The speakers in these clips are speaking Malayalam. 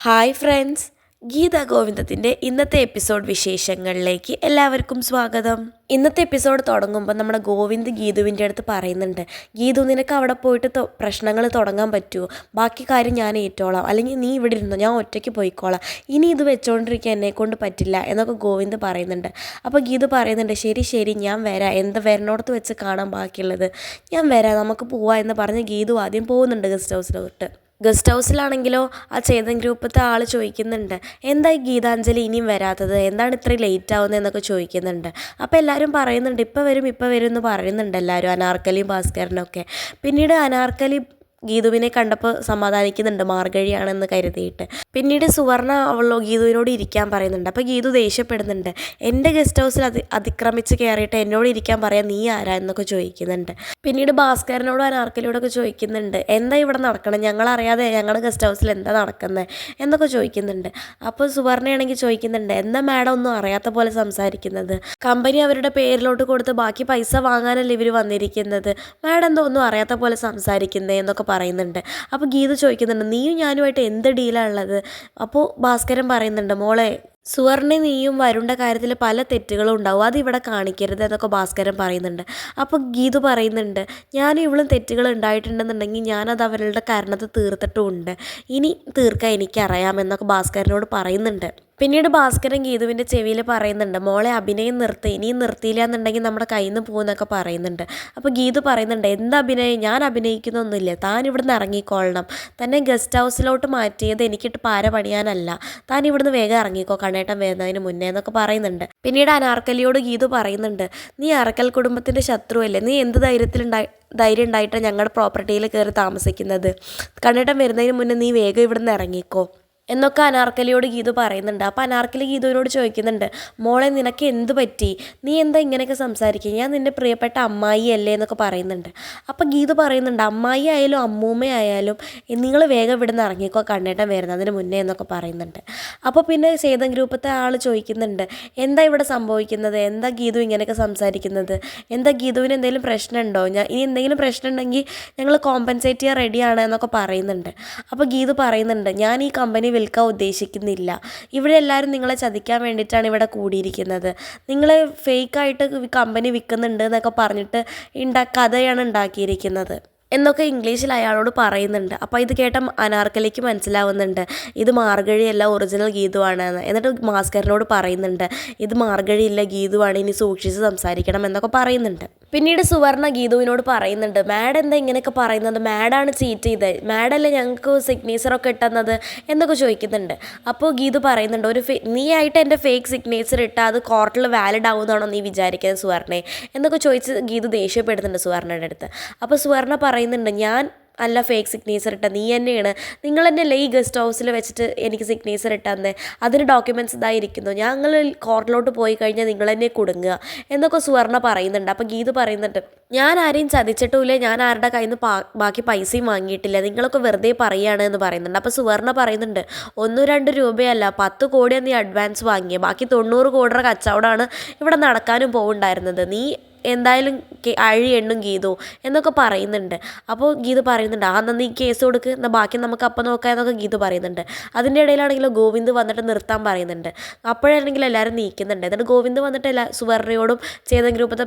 ഹായ് ഫ്രണ്ട്സ്, ഗീതാ ഗോവിന്ദത്തിൻ്റെ ഇന്നത്തെ എപ്പിസോഡ് വിശേഷങ്ങളിലേക്ക് എല്ലാവർക്കും സ്വാഗതം. ഇന്നത്തെ എപ്പിസോഡ് തുടങ്ങുമ്പോൾ നമ്മുടെ ഗോവിന്ദ് ഗീതുവിൻ്റെ അടുത്ത് പറയുന്നുണ്ട്, ഗീതു നിനക്ക് അവിടെ പോയിട്ട് പ്രശ്നങ്ങൾ തുടങ്ങാൻ പറ്റുമോ? ബാക്കി കാര്യം ഞാൻ ഏറ്റോളാം, അല്ലെങ്കിൽ നീ ഇവിടെ ഇരുന്നോ, ഞാൻ ഒറ്റയ്ക്ക് പോയിക്കോളാം, ഇനി ഇത് വെച്ചുകൊണ്ടിരിക്കാൻ എന്നെക്കൊണ്ട് പറ്റില്ല എന്നൊക്കെ ഗോവിന്ദ് പറയുന്നുണ്ട്. അപ്പോൾ ഗീതു പറയുന്നുണ്ട്, ശരി ശരി ഞാൻ വരാം, എന്താ വരണോടത്ത് വെച്ച് കാണാൻ ബാക്കിയുള്ളത്, ഞാൻ വരാം, നമുക്ക് പോവാം എന്ന് പറഞ്ഞ് ഗീതു ആദ്യം പോകുന്നുണ്ട് ഗസ്റ്റ് ഹൗസിലാണെങ്കിലോ ആ ചേതൻ ഗ്രൂപ്പത്തെ ആൾ ചോദിക്കുന്നുണ്ട്, എന്താ ഈ ഗീതാഞ്ജലി ഇനിയും വരാത്തത്, എന്താണ് ഇത്രയും ലേറ്റ് ആവുന്നത് എന്നൊക്കെ ചോദിക്കുന്നുണ്ട്. അപ്പോൾ എല്ലാവരും പറയുന്നുണ്ട് ഇപ്പം വരും എന്ന് പറയുന്നുണ്ട് എല്ലാവരും, അനാർക്കലിയും ഭാസ്കരനൊക്കെ. പിന്നീട് അനാർക്കലി ഗീതുവിനെ കണ്ടപ്പോൾ സമാധാനിക്കുന്നുണ്ട്, മാർഗഴിയാണെന്ന് കരുതിയിട്ട്. പിന്നീട് സുവർണ ഗീതുവിനോട് ഇരിക്കാൻ പറയുന്നുണ്ട്. അപ്പോൾ ഗീതു ദേഷ്യപ്പെടുന്നുണ്ട്, എൻ്റെ ഗസ്റ്റ് ഹൗസിൽ അതിക്രമിച്ച് കയറിയിട്ട് എന്നോട് ഇരിക്കാൻ പറയാൻ നീ ആരാ എന്നൊക്കെ ചോദിക്കുന്നുണ്ട്. പിന്നീട് ഭാസ്കരനോടും അനാർക്കലിയോടൊക്കെ ചോദിക്കുന്നുണ്ട്, എന്താ ഇവിടെ നടക്കണം, ഞങ്ങളറിയാതെ ഞങ്ങളുടെ ഗസ്റ്റ് ഹൗസിൽ എന്താ നടക്കുന്നത് എന്നൊക്കെ ചോദിക്കുന്നുണ്ട്. അപ്പോൾ സുവർണയാണെങ്കിൽ ചോദിക്കുന്നുണ്ട്, എന്താ മാഡം ഒന്നും അറിയാത്ത പോലെ സംസാരിക്കുന്നത്, കമ്പനി അവരുടെ പേരിലോട്ട് കൊടുത്ത് ബാക്കി പൈസ വാങ്ങാനല്ലേ ഇവർ വന്നിരിക്കുന്നത്, മാഡം എന്തോ ഒന്നും അറിയാത്ത പോലെ സംസാരിക്കുന്നത് എന്നൊക്കെ പറയുന്നുണ്ട്. അപ്പോൾ ഗീത ചോദിക്കുന്നുണ്ട്, നീയും ഞാനുമായിട്ട് എന്ത് ഡീലാണ് ഉള്ളത്? അപ്പോൾ ഭാസ്കരൻ പറയുന്നുണ്ട്, മോളെ സുവർണ നീയും വരുണ്ട കാര്യത്തിൽ പല തെറ്റുകളും ഉണ്ടാവും, അതിവിടെ കാണിക്കരുത് എന്നൊക്കെ ഭാസ്കരൻ പറയുന്നുണ്ട്. അപ്പോൾ ഗീതു പറയുന്നുണ്ട്, ഞാനും ഇവളും തെറ്റുകൾ ഉണ്ടായിട്ടുണ്ടെന്നുണ്ടെങ്കിൽ ഞാനത് അവരുടെ കാരണത്ത് തീർത്തിട്ടുമുണ്ട്, ഇനി തീർക്കാൻ എനിക്കറിയാമെന്നൊക്കെ ഭാസ്കരനോട് പറയുന്നുണ്ട്. പിന്നീട് ഭാസ്കരൻ ഗീതുവിൻ്റെ ചെവിയിൽ പറയുന്നുണ്ട്, മോളെ അഭിനയം നിർത്തി, ഇനിയും നിർത്തിയില്ല എന്നുണ്ടെങ്കിൽ നമ്മുടെ കയ്യിൽ നിന്ന് പോകുന്നൊക്കെ പറയുന്നുണ്ട്. അപ്പോൾ ഗീതു പറയുന്നുണ്ട്, എന്താ അഭിനയം, ഞാൻ അഭിനയിക്കുന്നൊന്നുമില്ല, താൻ ഇവിടുന്ന് ഇറങ്ങിക്കൊള്ളണം, തന്നെ ഗസ്റ്റ് ഹൗസിലോട്ട് മാറ്റിയത് എനിക്കിട്ട് പാര പണിയാനല്ല, താൻ ഇവിടുന്ന് വേഗം ഇറങ്ങിക്കോ കണ്ണേട്ടൻ വരുന്നതിന് മുന്നേ എന്നൊക്കെ പറയുന്നുണ്ട്. പിന്നീട് അനാർക്കലിയോട് ഗീതു പറയുന്നുണ്ട്, നീ അറക്കൽ കുടുംബത്തിൻ്റെ ശത്രുവല്ലേ, നീ എന്ത് ധൈര്യം ഉണ്ടായിട്ടാണ് ഞങ്ങളുടെ പ്രോപ്പർട്ടിയിൽ കയറി താമസിക്കുന്നത്, കണ്ണേട്ടൻ വരുന്നതിന് മുന്നേ നീ വേഗം ഇവിടുന്ന് ഇറങ്ങിക്കോ എന്നൊക്കെ അനാർക്കലിയോട് ഗീതു പറയുന്നുണ്ട്. അപ്പോൾ അനാർക്കലി ഗീതുവിനോട് ചോദിക്കുന്നുണ്ട്, മോളെ നിനക്ക് എന്ത് പറ്റി, നീ എന്താ ഇങ്ങനെയൊക്കെ സംസാരിക്കുക, ഞാൻ നിൻ്റെ പ്രിയപ്പെട്ട അമ്മായി അല്ലേ എന്നൊക്കെ പറയുന്നുണ്ട്. അപ്പോൾ ഗീതു പറയുന്നുണ്ട്, അമ്മായി ആയാലും അമ്മൂമ്മയായാലും നിങ്ങൾ വേഗം ഇവിടുന്ന് ഇറങ്ങിക്കോ കണ്ണേട്ടൻ വരുന്നതിന് മുന്നേ എന്നൊക്കെ പറയുന്നുണ്ട്. അപ്പോൾ പിന്നെ ചേതൻ ഗ്രൂപ്പത്തെ ആൾ ചോദിക്കുന്നുണ്ട്, എന്താ ഇവിടെ സംഭവിക്കുന്നത്, എന്താ ഗീതു ഇങ്ങനെയൊക്കെ സംസാരിക്കുന്നത്, എന്താ ഗീതുവിന് എന്തെങ്കിലും പ്രശ്നമുണ്ടോ, ഇനി എന്തെങ്കിലും പ്രശ്നം ഉണ്ടെങ്കിൽ ഞങ്ങൾ കോമ്പൻസേറ്റ് ചെയ്യാൻ റെഡിയാണ് എന്നൊക്കെ പറയുന്നുണ്ട്. അപ്പോൾ ഗീതു പറയുന്നുണ്ട്, ഞാൻ ഈ കമ്പനി വിൽക്കാൻ ഉദ്ദേശിക്കുന്നില്ല, ഇവിടെ എല്ലാവരും നിങ്ങളെ ചതിക്കാൻ വേണ്ടിയിട്ടാണ് ഇവിടെ കൂടിയിരിക്കുന്നത്, നിങ്ങൾ ഫേക്കായിട്ട് കമ്പനി വിൽക്കുന്നുണ്ട് എന്നൊക്കെ പറഞ്ഞിട്ട് കഥയാണ് ഉണ്ടാക്കിയിരിക്കുന്നത് എന്നൊക്കെ ഇംഗ്ലീഷിൽ അയാളോട് പറയുന്നുണ്ട്. അപ്പോൾ ഇത് കേട്ട അനാർക്കലിക്ക് മനസ്സിലാവുന്നുണ്ട് ഇത് മാർഗഴിയല്ല, ഒറിജിനൽ ഗീതുവാണ് എന്ന്. എന്നിട്ട് ഭാസ്കരനോട് പറയുന്നുണ്ട്, ഇത് മാർഗഴിയില്ല, ഗീതുവാണ്, ഇനി സൂക്ഷിച്ച് സംസാരിക്കണം എന്നൊക്കെ പറയുന്നുണ്ട്. പിന്നീട് സുവർണ ഗീതുവിനോട് പറയുന്നുണ്ട്, മാഡം എന്താ ഇങ്ങനെയൊക്കെ പറയുന്നത്, മാഡാണ് ചീറ്റ് ചെയ്തത്, മാഡല്ലേ ഞങ്ങൾക്ക് സിഗ്നേച്ചറൊക്കെ ഇട്ടുന്നത് എന്നൊക്കെ ചോദിക്കുന്നുണ്ട്. അപ്പോൾ ഗീതു പറയുന്നുണ്ട്, നീ ആയിട്ട് എൻ്റെ ഫേക്ക് സിഗ്നേച്ചർ ഇട്ടാൽ അത് കോർട്ടിൽ വാലിഡ് ആവുമെന്നാണോ നീ വിചാരിക്കുന്നത് സുവർണയെ എന്നൊക്കെ ചോദിച്ച് ഗീതു ദേഷ്യപ്പെടുന്നുണ്ട് സുവർണയുടെ അടുത്ത്. അപ്പോൾ സുവർണ പറയുന്നുണ്ട്, ഞാൻ അല്ല ഫേക്ക് സിഗ്നേച്ചർ ഇട്ട, നീ തന്നെയാണ്, നിങ്ങൾ തന്നെയല്ലേ ഈ ഗസ്റ്റ് ഹൗസിൽ വെച്ചിട്ട് എനിക്ക് സിഗ്നേച്ചർ ഇട്ടന്നെ, അതിന് ഡോക്യുമെൻറ്റ്സ് ഇതായിരിക്കുന്നു, ഞങ്ങൾ കോർട്ടിലോട്ട് പോയി കഴിഞ്ഞാൽ നിങ്ങൾ തന്നെ കുടുങ്ങുക എന്നൊക്കെ സുവർണ പറയുന്നുണ്ട്. അപ്പോൾ ഗീതു പറയുന്നുണ്ട്, ഞാൻ ആരെയും ചതിച്ചിട്ടുമില്ല, ഞാൻ ആരുടെ കയ്യിൽ നിന്ന് ബാക്കി പൈസയും വാങ്ങിയിട്ടില്ല, നിങ്ങളൊക്കെ വെറുതെ പറയുകയാണ് എന്ന് പറയുന്നുണ്ട്. അപ്പോൾ സുവർണ പറയുന്നുണ്ട്, 1-2 രൂപയല്ല 10 കോടിയാണ് നീ അഡ്വാൻസ് വാങ്ങിയത്, ബാക്കി 90 കോടിയുടെ കച്ചവടമാണ് ഇവിടെ നടക്കാനും പോകുന്നുണ്ടായിരുന്നത്, നീ എന്തായാലും അഴി എണ്ണും ഗീതു എന്നൊക്കെ പറയുന്നുണ്ട്. അപ്പോൾ ഗീതു പറയുന്നുണ്ട്, എന്നാൽ നീ കേസ് കൊടുക്ക്, എന്നാൽ ബാക്കി നമുക്ക് അപ്പം നോക്കാം എന്നൊക്കെ ഗീതു പറയുന്നുണ്ട്. അതിൻ്റെ ഇടയിലാണെങ്കിലും ഗോവിന്ദ് വന്നിട്ട് നിർത്താൻ പറയുന്നുണ്ട്. അപ്പോഴാണെങ്കിലും എല്ലാവരും നീക്കുന്നുണ്ട്. എന്നിട്ട് ഗോവിന്ദ് വന്നിട്ട് സുവർണയോടും ചേതൻ ഗ്രൂപ്പത്തെ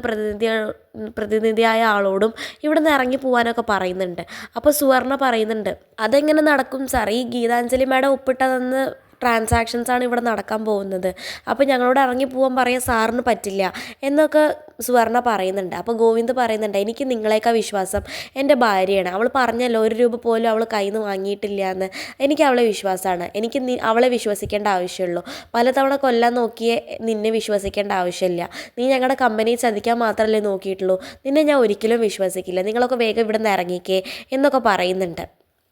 പ്രതിനിധിയായ ആളോടും ഇവിടെ നിന്ന് ഇറങ്ങി പോകാനൊക്കെ പറയുന്നുണ്ട്. അപ്പോൾ സുവർണ പറയുന്നുണ്ട്, അതെങ്ങനെ നടക്കും സാർ, ഈ ഗീതാഞ്ജലി മാഡം ഒപ്പിട്ടതെന്ന് ട്രാൻസാക്ഷൻസാണ് ഇവിടെ നടക്കാൻ പോകുന്നത്, അപ്പോൾ ഞങ്ങളോട് ഇറങ്ങി പോകാൻ പറയാൻ സാറിന് പറ്റില്ല എന്നൊക്കെ സുവർണ പറയുന്നുണ്ട്. അപ്പോൾ ഗോവിന്ദ് പറയുന്നുണ്ട്, എനിക്ക് നിങ്ങളേക്കാൾ വിശ്വാസം എൻ്റെ ഭാര്യയാണ്, അവൾ പറഞ്ഞല്ലോ 1 രൂപ പോലും അവൾ കയ്യിൽ നിന്ന് വാങ്ങിയിട്ടില്ല എന്ന്, എനിക്ക് അവളെ വിശ്വാസമാണ്, എനിക്ക് അവളെ വിശ്വസിക്കേണ്ട ആവശ്യമുള്ളൂ, പലതവണ കൊല്ലാൻ നോക്കിയേ നിന്നെ വിശ്വസിക്കേണ്ട ആവശ്യമില്ല, നീ ഞങ്ങളുടെ കമ്പനിയെ ചതിക്കാൻ മാത്രമല്ലേ നോക്കിയിട്ടുള്ളൂ, നിന്നെ ഞാൻ ഒരിക്കലും വിശ്വസിക്കില്ല, നിങ്ങളൊക്കെ വേഗം ഇവിടെ നിന്ന് ഇറങ്ങിക്കേ എന്നൊക്കെ പറയുന്നുണ്ട്.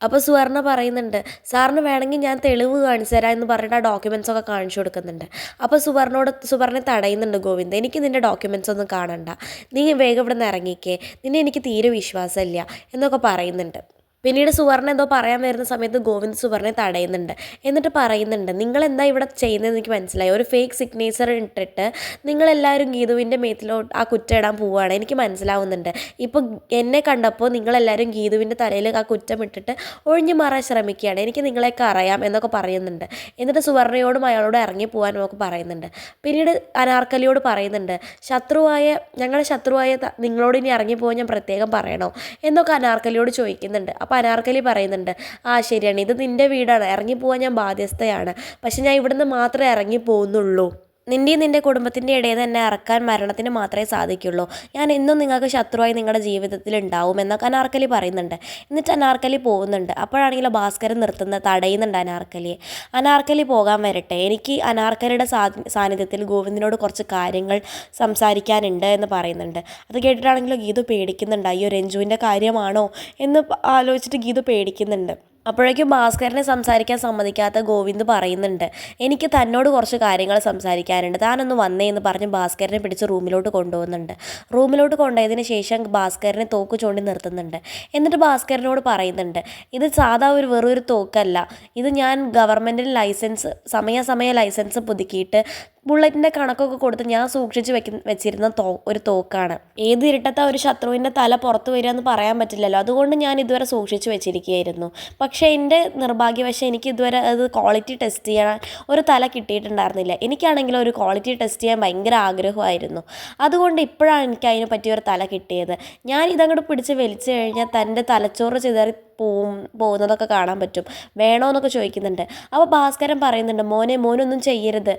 അപ്പോൾ സുവർണ പറയുന്നുണ്ട്, സാറിന് വേണമെങ്കിൽ ഞാൻ തെളിവ് കാണിച്ചു തരാം എന്ന് പറഞ്ഞിട്ട് ആ ഡോക്യുമെൻറ്റ്സൊക്കെ കാണിച്ചു കൊടുക്കുന്നുണ്ട്. അപ്പോൾ സുവർണയെ തടയുന്നുണ്ട് ഗോവിന്ദ്, എനിക്ക് നിൻ്റെ ഡോക്യുമെൻറ്റ്സ് ഒന്നും കാണണ്ട, നീ വേഗം ഇവിടെ നിന്ന് ഇറങ്ങിക്കേ, നിന്നെ എനിക്ക് തീരെ വിശ്വാസമില്ല എന്നൊക്കെ പറയുന്നുണ്ട്. പിന്നീട് സുവർണ എന്തോ പറയാൻ വരുന്ന സമയത്ത് ഗോവിന്ദ് സുവർണയെ തടയുന്നുണ്ട്. എന്നിട്ട് പറയുന്നുണ്ട്, നിങ്ങളെന്താ ഇവിടെ ചെയ്യുന്നതെന്ന് എനിക്ക് മനസ്സിലായി. ഒരു ഫേക്ക് സിഗ്നേച്ചർ ഇട്ടിട്ട് നിങ്ങളെല്ലാവരും ഗീതുവിൻ്റെ മേത്തിലോട്ട് ആ കുറ്റം ഇടാൻ പോവുകയാണ്, എനിക്ക് മനസ്സിലാവുന്നുണ്ട്. ഇപ്പോൾ എന്നെ കണ്ടപ്പോൾ നിങ്ങളെല്ലാവരും ഗീതുവിൻ്റെ തലയിൽ ആ കുറ്റം ഇട്ടിട്ട് ഒഴിഞ്ഞു മാറാൻ ശ്രമിക്കുകയാണ്, എനിക്ക് നിങ്ങളെയൊക്കെ അറിയാം എന്നൊക്കെ പറയുന്നുണ്ട്. എന്നിട്ട് സുവർണയോടും അയാളോട് ഇറങ്ങി പോകാനും ഒക്കെ പറയുന്നുണ്ട്. പിന്നീട് അനാർക്കലിയോട് പറയുന്നുണ്ട്, ഞങ്ങളുടെ ശത്രുവായ നിങ്ങളോട് ഇനി ഇറങ്ങിപ്പോകാൻ ഞാൻ പ്രത്യേകം പറയണോ എന്നൊക്കെ അനാർക്കലിയോട് ചോദിക്കുന്നുണ്ട്. അപ്പോൾ അനാർക്കലി പറയുന്നുണ്ട്, ആ ശരിയാണ്, ഇത് നിൻ്റെ വീടാണ്, ഇറങ്ങിപ്പോവാൻ ഞാൻ ബാധ്യസ്ഥയാണ്, പക്ഷെ ഞാൻ ഇവിടുന്ന് മാത്രമേ ഇറങ്ങി പോകുന്നുള്ളൂ. നിൻ്റെ കുടുംബത്തിൻ്റെ ഇടയിൽ തന്നെ ഇറക്കാൻ മരണത്തിന് മാത്രമേ സാധിക്കുള്ളൂ. ഞാൻ എന്നും നിങ്ങൾക്ക് ശത്രുവായി നിങ്ങളുടെ ജീവിതത്തിൽ ഉണ്ടാവും എന്നൊക്കെ അനാർക്കലി പറയുന്നുണ്ട്. എന്നിട്ട് അനാർക്കലി പോകുന്നുണ്ട്. അപ്പോഴാണെങ്കിലും ഭാസ്കരൻ തടയുന്നുണ്ട് അനാർക്കലിയെ. അനാർക്കലി പോകാൻ വരട്ടെ, എനിക്ക് അനാർക്കലിയുടെ സാന്നിധ്യത്തിൽ ഗോവിന്ദിനോട് കുറച്ച് കാര്യങ്ങൾ സംസാരിക്കാനുണ്ട് എന്ന് പറയുന്നുണ്ട്. അത് കേട്ടിട്ടാണെങ്കിലും ഗീതു പേടിക്കുന്നുണ്ട്. അയ്യോ, രഞ്ജുവിൻ്റെ കാര്യമാണോ എന്ന് ആലോചിച്ചിട്ട് ഗീതു പേടിക്കുന്നുണ്ട്. അപ്പോഴേക്കും ഭാസ്കരനെ സംസാരിക്കാൻ സമ്മതിക്കാത്ത ഗോവിന്ദ് പറയുന്നുണ്ട്, എനിക്ക് തന്നോട് കുറച്ച് കാര്യങ്ങൾ സംസാരിക്കാനുണ്ട്, താനൊന്ന് വന്നേ എന്ന് പറഞ്ഞ് ഭാസ്കരനെ പിടിച്ച് റൂമിലോട്ട് കൊണ്ടുപോകുന്നുണ്ട്. റൂമിലോട്ട് കൊണ്ടുപോയതിന് ശേഷം ഭാസ്കരനെ തോക്ക് ചൂണ്ടി നിർത്തുന്നുണ്ട്. എന്നിട്ട് ഭാസ്കരനോട് പറയുന്നുണ്ട്, ഇത് സാധാ വെറൊരു തോക്കല്ല, ഇത് ഞാൻ ഗവൺമെൻറ്റിന് സമയാസമയ ലൈസൻസ് പുതുക്കിയിട്ട് ബുള്ളറ്റിൻ്റെ കണക്കൊക്കെ കൊടുത്ത് ഞാൻ സൂക്ഷിച്ച് വെച്ചിരുന്ന ഒരു തോക്കാണ്. ഏത് ഇരുട്ടത്താ ഒരു ശത്രുവിൻ്റെ തല പുറത്ത് വരിക എന്ന് പറയാൻ പറ്റില്ലല്ലോ, അതുകൊണ്ട് ഞാൻ ഇതുവരെ സൂക്ഷിച്ച് വെച്ചിരിക്കുകയായിരുന്നു. പക്ഷേ എൻ്റെ നിർഭാഗ്യവശം എനിക്ക് ഇതുവരെ അത് ക്വാളിറ്റി ടെസ്റ്റ് ചെയ്യാൻ ഒരു തല കിട്ടിയിട്ടുണ്ടായിരുന്നില്ല. എനിക്കാണെങ്കിൽ ഒരു ക്വാളിറ്റി ടെസ്റ്റ് ചെയ്യാൻ ഭയങ്കര ആഗ്രഹമായിരുന്നു. അതുകൊണ്ട് ഇപ്പോഴാണ് എനിക്ക് അതിനെ പറ്റിയൊരു തല കിട്ടിയത്. ഞാൻ ഇതങ്ങോട്ട് പിടിച്ച് വലിച്ചു കഴിഞ്ഞാൽ തൻ്റെ തലച്ചോറ് ചിതറി പോകുന്നതൊക്കെ കാണാൻ പറ്റും, വേണോ എന്നൊക്കെ ചോദിക്കുന്നുണ്ട്. അപ്പോൾ ഭാസ്കരൻ പറയുന്നുണ്ട്, മോനൊന്നും ചെയ്യരുത്,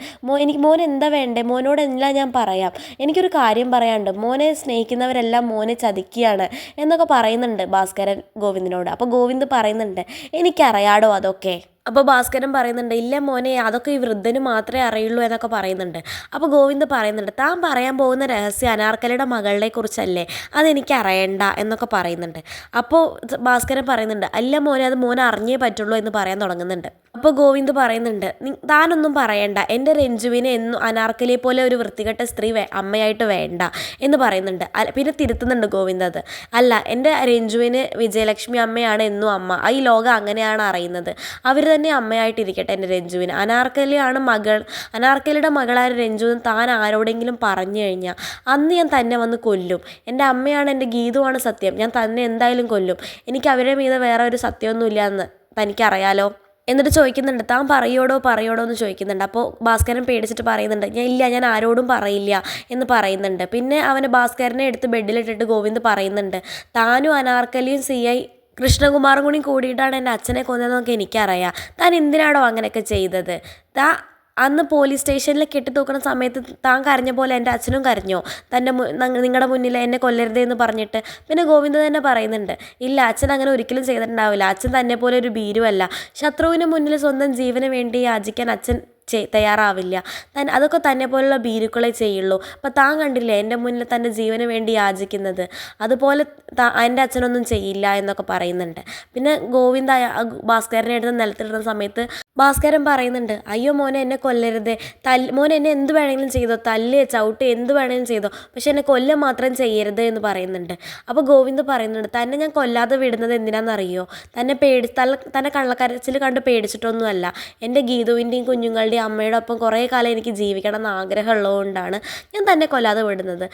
മോൻ എന്താ വേണ്ടേ, മോനോടെല്ലാം ഞാൻ പറയാം, എനിക്കൊരു കാര്യം പറയാനുണ്ട്, മോനെ സ്നേഹിക്കുന്നവരെല്ലാം മോനെ ചതിക്കുകയാണ് എന്നൊക്കെ പറയുന്നുണ്ട് ഭാസ്കരൻ ഗോവിന്ദിനോട്. അപ്പോൾ ഗോവിന്ദ് പറയുന്നുണ്ട്, എനിക്കറിയാടോ അതൊക്കെ. അപ്പോൾ ഭാസ്കരൻ പറയുന്നുണ്ട്, ഇല്ല മോനെ, അതൊക്കെ ഈ വൃദ്ധന് മാത്രമേ അറിയുള്ളൂ എന്നൊക്കെ പറയുന്നുണ്ട്. അപ്പോൾ ഗോവിന്ദ് പറയുന്നുണ്ട്, താൻ പറയാൻ പോകുന്ന രഹസ്യം അനാർക്കലിയുടെ മകളെ കുറിച്ചല്ലേ, അതെനിക്ക് അറിയണ്ട എന്നൊക്കെ പറയുന്നുണ്ട്. അപ്പോൾ ഭാസ്കരൻ പറയുന്നുണ്ട്, അല്ല മോനെ, അത് മോനെ അറിഞ്ഞേ പറ്റുള്ളൂ എന്ന് പറയാൻ തുടങ്ങുന്നുണ്ട്. അപ്പോൾ ഗോവിന്ദ് പറയുന്നുണ്ട്, താനൊന്നും പറയണ്ട, എൻ്റെ രഞ്ജുവിനെ എന്നും അനാർക്കലിയെ പോലെ ഒരു വൃത്തികെട്ട സ്ത്രീ അമ്മയായിട്ട് വേണ്ട എന്ന് പറയുന്നുണ്ട്. പിന്നെ തിരുത്തുന്നുണ്ട് ഗോവിന്ദ് അത്. അല്ല, എൻ്റെ രഞ്ജുവിന് വിജയലക്ഷ്മി അമ്മയാണ് എന്നും അമ്മ, ഈ ലോകം അങ്ങനെയാണ് അറിയുന്നത്, അവർ തന്നെ അമ്മയായിട്ടിരിക്കട്ടെ എൻ്റെ രഞ്ജുവിന്. അനാർക്കലിയുടെ മകളായ രഞ്ജു താൻ ആരോടെങ്കിലും പറഞ്ഞു കഴിഞ്ഞാൽ അന്ന് ഞാൻ തന്നെ വന്ന് കൊല്ലും. എൻ്റെ അമ്മയാണ്, എൻ്റെ ഗീതുവാണ് സത്യം, ഞാൻ തന്നെ എന്തായാലും കൊല്ലും. എനിക്ക് അവരുടെ മീതെ വേറെ ഒരു സത്യമൊന്നുമില്ല എന്ന് തനിക്കറിയാലോ. എന്നിട്ട് ചോദിക്കുന്നുണ്ട്, താൻ പറയോടോ എന്ന് ചോദിക്കുന്നുണ്ട്. അപ്പോൾ ഭാസ്കരൻ പേടിച്ചിട്ട് പറയുന്നുണ്ട്, ഞാൻ ആരോടും പറയില്ല എന്ന് പറയുന്നുണ്ട്. പിന്നെ അവന് ഭാസ്കരനെ എടുത്ത് ബെഡിലിട്ടിട്ട് ഗോവിന്ദ് പറയുന്നുണ്ട്, താനും അനാർക്കലിയും CI കൃഷ്ണകുമാറും കൂടിയിട്ടാണ് എൻ്റെ അച്ഛനെ കൊന്നതെന്നൊക്കെ എനിക്കറിയാം, താൻ എന്തിനാണോ അങ്ങനെയൊക്കെ ചെയ്തത്? അന്ന് പോലീസ് സ്റ്റേഷനിൽ കെട്ടിത്തൂക്കുന്ന സമയത്ത് താൻ കരഞ്ഞ പോലെ എൻ്റെ അച്ഛനും കരഞ്ഞോ നിങ്ങളുടെ മുന്നിൽ എന്നെ കൊല്ലരുതേ എന്ന് പറഞ്ഞിട്ട്? പിന്നെ ഗോവിന്ദ് തന്നെ പറയുന്നുണ്ട്, ഇല്ല, അച്ഛൻ അങ്ങനെ ഒരിക്കലും ചെയ്തിട്ടുണ്ടാവില്ല, അച്ഛൻ തന്നെ പോലെ ഒരു ഭീരുവല്ല, ശത്രുവിന് മുന്നിൽ സ്വന്തം ജീവന് വേണ്ടി യാചിക്കാൻ അച്ഛൻ തയ്യാറാവില്ല, അതൊക്കെ തന്നെ പോലുള്ള ഭീരുക്കളെ ചെയ്യുള്ളൂ. അപ്പോൾ താൻ കണ്ടില്ലേ എൻ്റെ മുന്നിൽ തൻ്റെ ജീവന് വേണ്ടി യാചിക്കുന്നത്, അതുപോലെ എൻ്റെ അച്ഛനൊന്നും ചെയ്യില്ല എന്നൊക്കെ പറയുന്നുണ്ട്. പിന്നെ ഗോവിന്ദ് ഭാസ്കരനെ എടുത്ത് നിലത്തിടുന്ന സമയത്ത് ഭാസ്കരൻ പറയുന്നുണ്ട്, അയ്യോ മോനെ, എന്നെ കൊല്ലരുതേ, മോനെ എന്നെ എന്ത് വേണമെങ്കിലും ചെയ്തോ, ചവിട്ടി എന്ത് വേണമെങ്കിലും ചെയ്തോ, പക്ഷെ എന്നെ കൊല്ലം മാത്രം ചെയ്യരുത് എന്ന് പറയുന്നുണ്ട്. അപ്പോൾ ഗോവിന്ദ് പറയുന്നുണ്ട്, തന്നെ ഞാൻ കൊല്ലാതെ വിടുന്നത് എന്തിനാണെന്നറിയോ, തന്നെ കള്ളക്കരച്ചിൽ കണ്ട് പേടിച്ചിട്ടൊന്നുമല്ല, എൻ്റെ ഗീതുവിൻ്റെയും കുഞ്ഞുങ്ങളുടെയും അമ്മയുടെ ഒപ്പം കുറേ കാലം എനിക്ക് ജീവിക്കണം എന്ന് ആഗ്രഹമുള്ളതുകൊണ്ടാണ് ഞാൻ തന്നെ കൊല്ലാതെ വിടുന്നത്.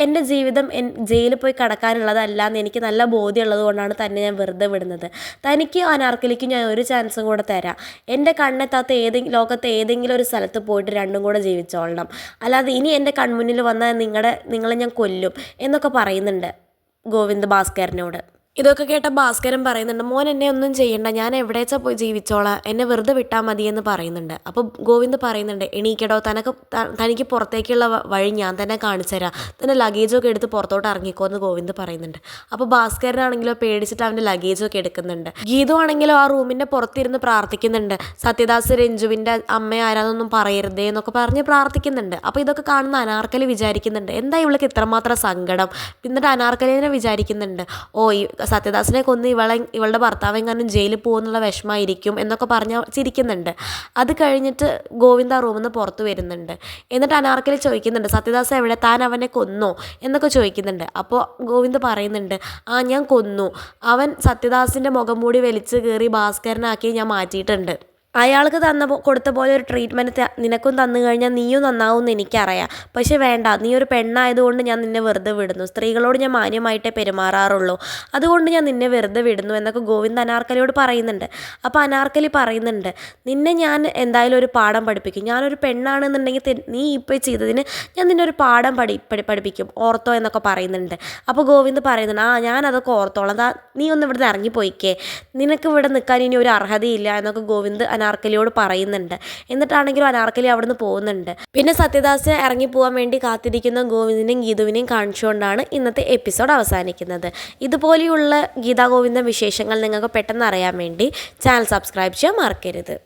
എൻ്റെ ജീവിതം ജയിലിൽ പോയി കിടക്കാനുള്ളതല്ല എന്ന് എനിക്ക് നല്ല ബോധ്യമുള്ളത് കൊണ്ടാണ് തന്നെ ഞാൻ വെറുതെ വിടുന്നത്. തനിക്ക് അനാർക്കലിക്ക് ഞാൻ ഒരു ചാൻസും കൂടെ തരാം, എൻ്റെ കണ്ണെത്താത്ത ലോകത്തെ ഏതെങ്കിലും ഒരു സ്ഥലത്ത് പോയിട്ട് രണ്ടും കൂടെ ജീവിച്ചോളണം, അല്ലാതെ ഇനി എൻ്റെ കൺമുന്നിൽ വന്നാൽ നിങ്ങളെ ഞാൻ കൊല്ലും എന്നൊക്കെ പറയുന്നുണ്ട് ഗോവിന്ദ് ഭാസ്കരനോട്. ഇതൊക്കെ കേട്ട ഭാസ്കരൻ പറയുന്നുണ്ട്, മോൻ എന്നെ ഒന്നും ചെയ്യണ്ട, ഞാൻ എവിടേച്ചാ പോയി ജീവിച്ചോളാം, എന്നെ വെറുതെ വിട്ടാൽ മതി എന്ന് പറയുന്നുണ്ട്. അപ്പോൾ ഗോവിന്ദ് പറയുന്നുണ്ട്, എണീക്കടോ, തനിക്ക് പുറത്തേക്കുള്ള വഴി ഞാൻ തന്നെ കാണിച്ചു തരാം, തന്നെ ലഗേജൊക്കെ എടുത്ത് പുറത്തോട്ട് ഇറങ്ങിക്കോ എന്ന് ഗോവിന്ദ് പറയുന്നുണ്ട്. അപ്പോൾ ഭാസ്കരനാണെങ്കിലോ പേടിച്ചിട്ട് അവൻ്റെ ലഗേജൊക്കെ എടുക്കുന്നുണ്ട്. ഗീതു ആണെങ്കിലോ ആ റൂമിൻ്റെ പുറത്തിരുന്ന് പ്രാർത്ഥിക്കുന്നുണ്ട്, സത്യദാസ് രഞ്ജുവിൻ്റെ അമ്മ ആരാന്നൊന്നും പറയരുതേ എന്നൊക്കെ പറഞ്ഞ് പ്രാർത്ഥിക്കുന്നുണ്ട്. അപ്പോൾ ഇതൊക്കെ കാണുന്ന അനാർക്കലി വിചാരിക്കുന്നുണ്ട്, എന്താ ഇവൾക്ക് ഇത്രമാത്രം സങ്കടം? എന്നിട്ട് അനാർക്കലിനെ വിചാരിക്കുന്നുണ്ട്, സത്യദാസിനെ കൊന്ന് ഇവളുടെ ഭർത്താവെങ്ങാനും ജയിലിൽ പോകുന്നുള്ള വിഷമമായിരിക്കും എന്നൊക്കെ പറഞ്ഞ് ചിരിക്കുന്നുണ്ട്. അത് കഴിഞ്ഞിട്ട് ഗോവിന്ദ റൂമിൽ നിന്ന് പുറത്ത് വരുന്നുണ്ട്. എന്നിട്ട് അനാർക്കലി ചോദിക്കുന്നുണ്ട്, സത്യദാസ് എവിടെ, താൻ അവനെ കൊന്നോ എന്നൊക്കെ ചോദിക്കുന്നുണ്ട്. അപ്പോൾ ഗോവിന്ദ് പറയുന്നുണ്ട്, ഞാൻ കൊന്നു, അവൻ സത്യദാസിൻ്റെ മുഖംമൂടി വലിച്ച് കീറി ഭാസ്കരനാക്കി ഞാൻ മാറ്റിയിട്ടുണ്ട്. അയാൾക്ക് കൊടുത്ത പോലെ ഒരു ട്രീറ്റ്മെൻറ്റ് നിനക്കും തന്നു കഴിഞ്ഞാൽ നീയും നന്നാവുമെന്ന് എനിക്കറിയാം. പക്ഷെ വേണ്ട, നീ ഒരു പെണ്ണായതുകൊണ്ട് ഞാൻ നിന്നെ വെറുതെ വിടുന്നു. സ്ത്രീകളോട് ഞാൻ മാന്യമായിട്ടേ പെരുമാറാറുള്ളൂ, അതുകൊണ്ട് ഞാൻ നിന്നെ വെറുതെ വിടുന്നു എന്നൊക്കെ ഗോവിന്ദ് അനാർക്കലിയോട് പറയുന്നുണ്ട്. അപ്പോൾ അനാർക്കലി പറയുന്നുണ്ട്, നിന്നെ ഞാൻ എന്തായാലും ഒരു പാഠം പഠിപ്പിക്കും. ഞാനൊരു പെണ്ണാണെന്നുണ്ടെങ്കിൽ നീ ഇപ്പോൾ ചെയ്തതിന് ഞാൻ നിന്നെ ഒരു പാഠം പഠിപ്പിക്കും, ഓർത്തോ എന്നൊക്കെ പറയുന്നുണ്ട്. അപ്പോൾ ഗോവിന്ദ് പറയുന്നുണ്ട്, ഞാനതൊക്കെ ഓർത്തോളാം, നീ ഒന്ന് ഇവിടുന്ന് ഇറങ്ങിപ്പോയിക്കേ, നിനക്ക് ഇവിടെ നിൽക്കാൻ ഇനി ഒരു അർഹതയില്ല എന്നൊക്കെ ഗോവിന്ദ് അനാർക്കലിയോട് പറയുന്നുണ്ട്. എന്നിട്ടാണെങ്കിലും അനാർക്കലി അവിടുന്ന് പോകുന്നുണ്ട്. പിന്നെ സത്യദാസ് ഇറങ്ങിപ്പോകാൻ വേണ്ടി കാത്തിരിക്കുന്ന ഗോവിന്ദിനെയും ഗീതുവിനെയും കാണിച്ചുകൊണ്ടാണ് ഇന്നത്തെ എപ്പിസോഡ് അവസാനിക്കുന്നത്. ഇതുപോലെയുള്ള ഗീതാ ഗോവിന്ദം വിശേഷങ്ങൾ നിങ്ങൾക്ക് പെട്ടെന്ന് അറിയാൻ വേണ്ടി ചാനൽ സബ്സ്ക്രൈബ് ചെയ്യാൻ മറക്കരുത്.